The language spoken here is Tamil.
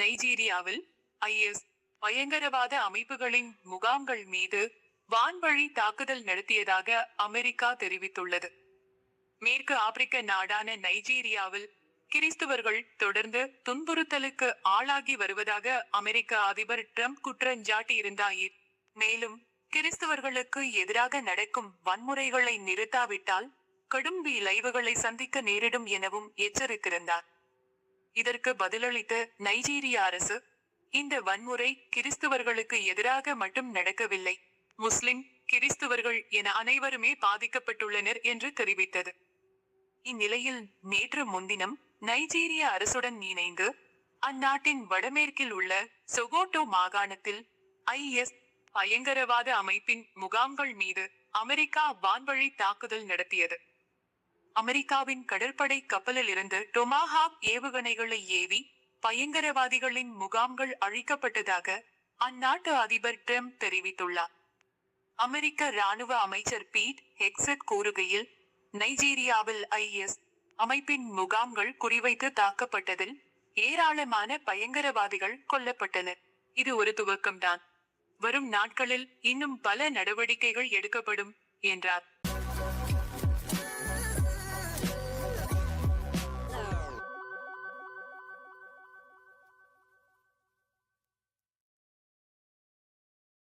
நைஜீரியாவில் IS பயங்கரவாத அமைப்புகளின் முகாம்கள் மீது வான்வழி தாக்குதல் நடத்தியதாக அமெரிக்கா தெரிவித்துள்ளது. மேற்கு ஆப்பிரிக்க நாடான நைஜீரியாவில் கிறிஸ்துவர்கள் தொடர்ந்து துன்புறுத்தலுக்கு ஆளாகி வருவதாக அமெரிக்க அதிபர் ட்ரம்ப் குற்றஞ்சாட்டியிருந்தார். மேலும் கிறிஸ்துவர்களுக்கு எதிராக நடக்கும் வன்முறைகளை நிறுத்தாவிட்டால் கடும் விளைவுகளை சந்திக்க நேரிடும் எனவும் எச்சரித்திருந்தார். இதற்கு பதிலளித்த நைஜீரிய அரசு, இந்த வன்முறை கிறிஸ்துவர்களுக்கு எதிராக மட்டும் நடக்கவில்லை, முஸ்லிம், கிறிஸ்துவர்கள் என அனைவருமே பாதிக்கப்பட்டுள்ளனர் என்று தெரிவித்தது. இந்நிலையில் நேற்று முன்தினம் நைஜீரிய அரசுடன் இணைந்து அந்நாட்டின் வடமேற்கில் உள்ள சொகோட்டோ மாகாணத்தில் IS பயங்கரவாத அமைப்பின் முகாம்கள் மீது அமெரிக்கா வான்வழி தாக்குதல் நடத்தியது. அமெரிக்காவின் கடற்படை கப்பலில் இருந்து டொமாஹாக் ஏவுகணைகளை ஏவி பயங்கரவாதிகளின் முகாம்கள் அழிக்கப்பட்டதாக அந்நாட்டு அதிபர் ட்ரம்ப் தெரிவித்துள்ளார். அமெரிக்க இராணுவ அமைச்சர் பீட் ஹெக்ஸட் கூறுகையில், நைஜீரியாவில் IS அமைப்பின் முகாம்கள் குறிவைத்து தாக்கப்பட்டதில் ஏராளமான பயங்கரவாதிகள் கொல்லப்பட்டனர். இது ஒரு துவக்கம்தான். வரும் நாட்களில் இன்னும் பல நடவடிக்கைகள் எடுக்கப்படும் என்றார்.